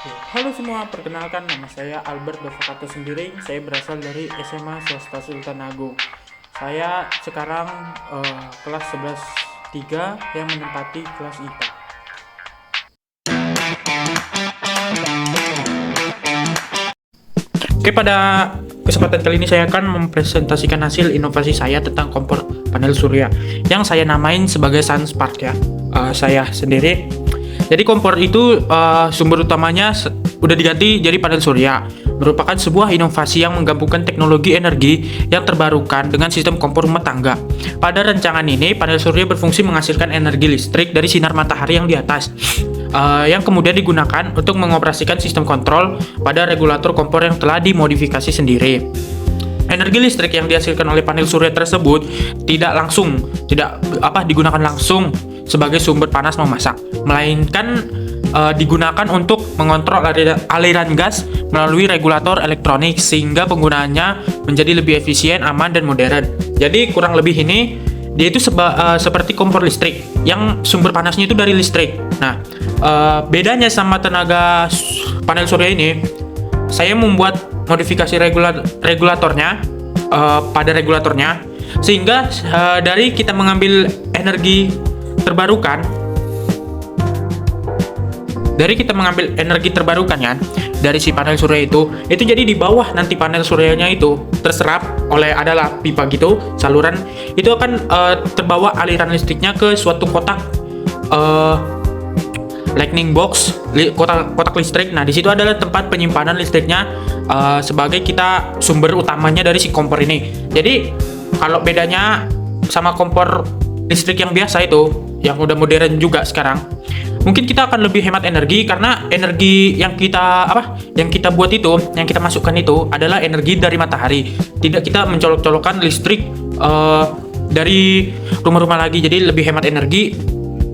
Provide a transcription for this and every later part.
Halo semua, perkenalkan nama saya Albert Dovakato Sembiring. Saya berasal dari SMA Swasta Sultan Agung. Saya sekarang kelas 11 3 yang menempati kelas IPA. Oke, pada kesempatan kali ini saya akan mempresentasikan hasil inovasi saya tentang kompor panel surya yang saya namain sebagai SunSpark ya. Saya sendiri. Jadi kompor itu sumber utamanya udah diganti jadi panel surya. Merupakan sebuah inovasi yang menggabungkan teknologi energi yang terbarukan dengan sistem kompor rumah tangga. Pada rancangan ini, panel surya berfungsi menghasilkan energi listrik dari sinar matahari yang di atas, yang kemudian digunakan untuk mengoperasikan sistem kontrol pada regulator kompor yang telah dimodifikasi sendiri. Energi listrik yang dihasilkan oleh panel surya tersebut tidak digunakan langsung sebagai sumber panas memasak, melainkan digunakan untuk mengontrol aliran gas melalui regulator elektronik sehingga penggunaannya menjadi lebih efisien, aman, dan modern. Jadi kurang lebih ini dia itu seperti kompor listrik yang sumber panasnya itu dari listrik. Nah, bedanya sama tenaga panel surya ini, saya membuat modifikasi regulatornya pada regulatornya sehingga dari kita mengambil energi terbarukan kan dari si panel surya itu jadi di bawah nanti panel suryanya itu terserap oleh adalah pipa gitu, saluran itu akan terbawa aliran listriknya ke suatu kotak lightning box, kotak listrik. Nah, di situ adalah tempat penyimpanan listriknya sebagai kita sumber utamanya dari si kompor ini. Jadi kalau bedanya sama kompor listrik yang biasa itu, yang udah modern juga sekarang, mungkin kita akan lebih hemat energi karena energi yang kita buat itu, yang kita masukkan itu adalah energi dari matahari. Tidak kita mencolok-colokkan listrik dari rumah-rumah lagi. Jadi lebih hemat energi,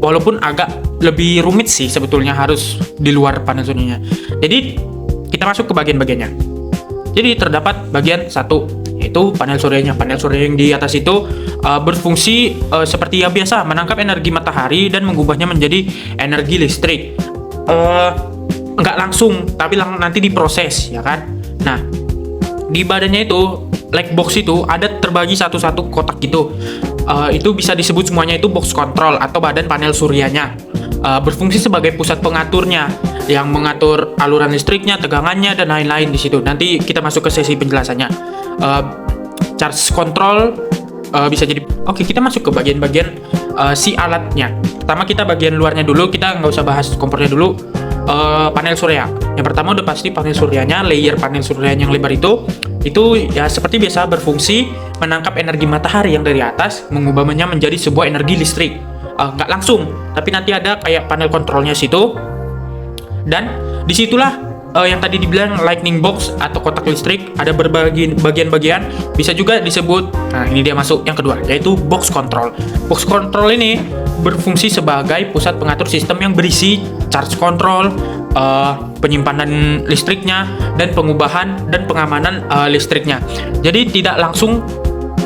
walaupun agak lebih rumit sih sebetulnya harus di luar panel suryanya. Jadi kita masuk ke bagian-bagiannya. Jadi terdapat bagian satu, yaitu panel suryanya. Panel surya yang di atas itu berfungsi seperti yang biasa, menangkap energi matahari dan mengubahnya menjadi energi listrik. Nggak langsung, tapi nanti diproses, ya kan? Nah, di badannya itu, light box itu ada terbagi satu-satu kotak gitu. Itu bisa disebut semuanya itu box control atau badan panel suryanya. Berfungsi sebagai pusat pengaturnya yang mengatur aluran listriknya, tegangannya, dan lain-lain di situ. Nanti kita masuk ke sesi penjelasannya. Charge control bisa jadi. Oke, kita masuk ke bagian-bagian si alatnya. Pertama kita bagian luarnya dulu, kita nggak usah bahas kompornya dulu. Panel surya. Yang pertama udah pasti panel suryanya, layer panel suryanya yang lebar itu ya seperti biasa berfungsi menangkap energi matahari yang dari atas, mengubahnya menjadi sebuah energi listrik. Nggak langsung, tapi nanti ada kayak panel kontrolnya situ. Dan disitulah yang tadi dibilang lightning box atau kotak listrik, ada berbagai bagian-bagian, bisa juga disebut. Nah, ini dia masuk yang kedua, yaitu box control. Box control ini berfungsi sebagai pusat pengatur sistem yang berisi charge control, penyimpanan listriknya, dan pengubahan dan pengamanan listriknya. Jadi tidak langsung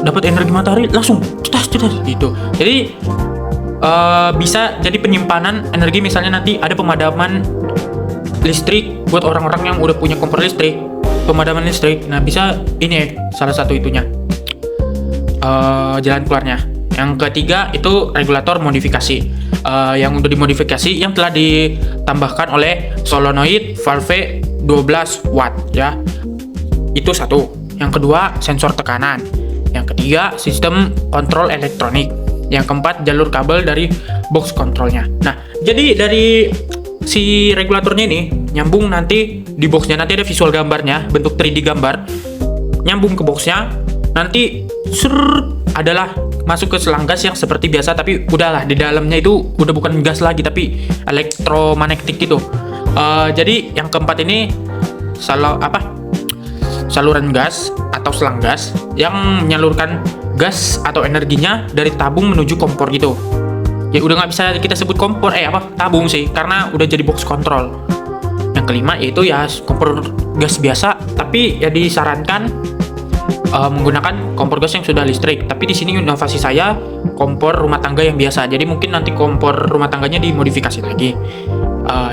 dapat energi matahari langsung cetas gitu. Jadi bisa jadi penyimpanan energi, misalnya nanti ada pemadaman listrik buat orang-orang yang udah punya kompor listrik, pemadaman listrik. Nah, bisa ini salah satu itunya, jalan keluarnya. Yang ketiga itu regulator modifikasi, yang udah dimodifikasi, yang telah ditambahkan oleh solenoid valve 12 watt ya. Itu satu. Yang kedua sensor tekanan. Yang ketiga sistem kontrol elektronik. Yang keempat jalur kabel dari box kontrolnya. Nah, jadi dari si regulatornya ini nyambung nanti di boxnya, nanti ada visual gambarnya bentuk 3D gambar, nyambung ke boxnya, nanti adalah masuk ke selang gas yang seperti biasa, tapi udahlah di dalamnya itu udah bukan gas lagi tapi elektromagnetik gitu. Jadi yang keempat ini saluran gas atau selang gas yang menyalurkan gas atau energinya dari tabung menuju kompor gitu. Ya udah nggak bisa kita sebut kompor tabung sih, karena udah jadi box control. Yang kelima yaitu ya kompor gas biasa, tapi ya disarankan menggunakan kompor gas yang sudah listrik. Tapi di sini inovasi saya kompor rumah tangga yang biasa. Jadi mungkin nanti kompor rumah tangganya dimodifikasi lagi.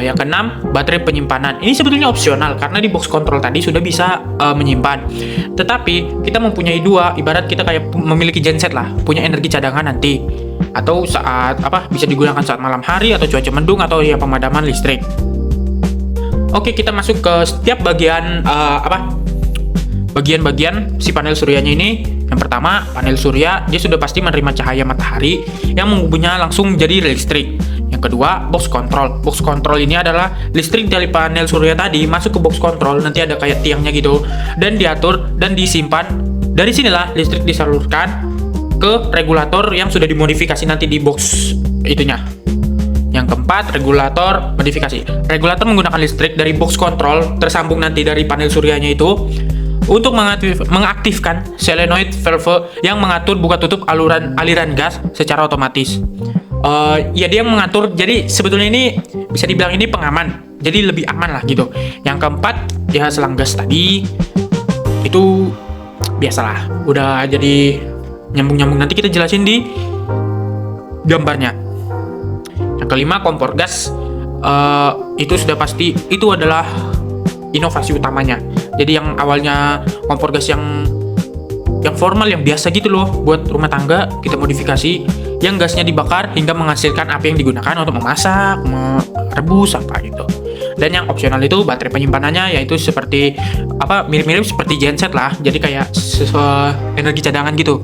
Yang keenam, baterai penyimpanan. Ini sebetulnya opsional karena di box control tadi sudah bisa menyimpan. Tetapi kita mempunyai dua, ibarat kita kayak memiliki genset lah, punya energi cadangan nanti. Atau saat bisa digunakan saat malam hari atau cuaca mendung atau ya pemadaman listrik. Oke, kita masuk ke setiap bagian bagian-bagian si panel suryanya ini. Yang pertama, panel surya dia sudah pasti menerima cahaya matahari yang mengubahnya langsung jadi listrik. Yang kedua, box control. Box control ini adalah listrik dari panel surya tadi masuk ke box control, nanti ada kayak tiangnya gitu dan diatur dan disimpan. Dari sinilah listrik disalurkan ke regulator yang sudah dimodifikasi nanti di box itunya. Yang keempat, regulator modifikasi. Regulator menggunakan listrik dari box control tersambung nanti dari panel suryanya itu untuk mengaktifkan solenoid valve yang mengatur buka tutup aliran gas secara otomatis. Ya dia mengatur, jadi sebetulnya ini bisa dibilang ini pengaman, jadi lebih aman lah gitu. Yang keempat, ya selang gas tadi itu biasalah, udah jadi nyambung-nyambung, nanti kita jelasin di gambarnya. Yang kelima, kompor gas. Itu sudah pasti, itu adalah inovasi utamanya. Jadi yang awalnya kompor gas yang formal, yang biasa gitu loh buat rumah tangga, kita modifikasi yang gasnya dibakar hingga menghasilkan api yang digunakan untuk memasak, merebus apa gitu. Dan yang opsional itu baterai penyimpanannya, yaitu seperti mirip-mirip seperti genset lah, jadi kayak energi cadangan gitu.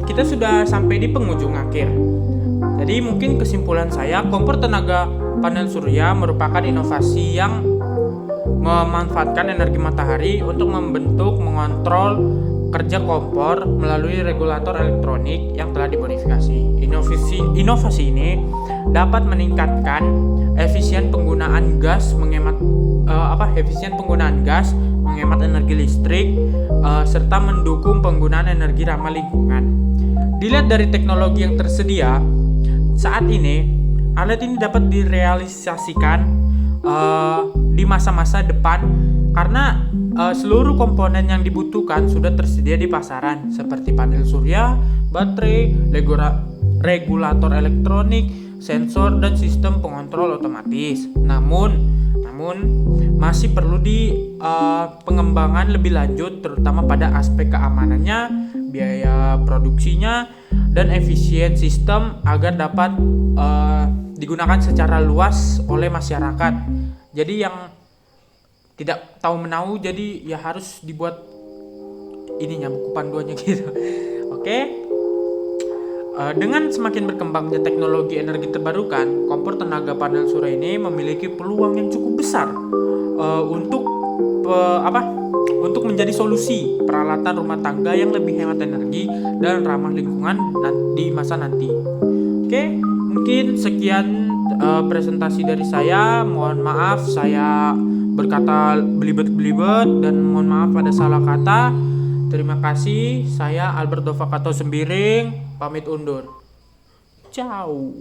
Kita sudah sampai di penghujung akhir. Jadi mungkin kesimpulan saya, kompor tenaga panel surya merupakan inovasi yang memanfaatkan energi matahari untuk mengontrol kerja kompor melalui regulator elektronik yang telah dimodifikasi. Inovasi ini dapat meningkatkan efisien penggunaan gas, menghemat energi listrik, serta mendukung penggunaan energi ramah lingkungan. Dilihat dari teknologi yang tersedia saat ini, alat ini dapat direalisasikan di masa-masa depan karena seluruh komponen yang dibutuhkan sudah tersedia di pasaran seperti panel surya, baterai, regulator elektronik, sensor, dan sistem pengontrol otomatis. Namun masih perlu pengembangan lebih lanjut, terutama pada aspek keamanannya, biaya produksinya, dan efisien sistem agar dapat digunakan secara luas oleh masyarakat. Jadi yang tidak tahu menahu, jadi ya harus dibuat ininya, buku panduannya gitu. Oke. Dengan semakin berkembangnya teknologi energi terbarukan, kompor tenaga panel surya ini memiliki peluang yang cukup besar untuk menjadi solusi peralatan rumah tangga yang lebih hemat energi dan ramah lingkungan di masa nanti. Oke, mungkin sekian presentasi dari saya. Mohon maaf saya berkata belibet-belibet dan mohon maaf pada salah kata. Terima kasih. Saya Alberto Fakato Sembiring, pamit undur. Ciao.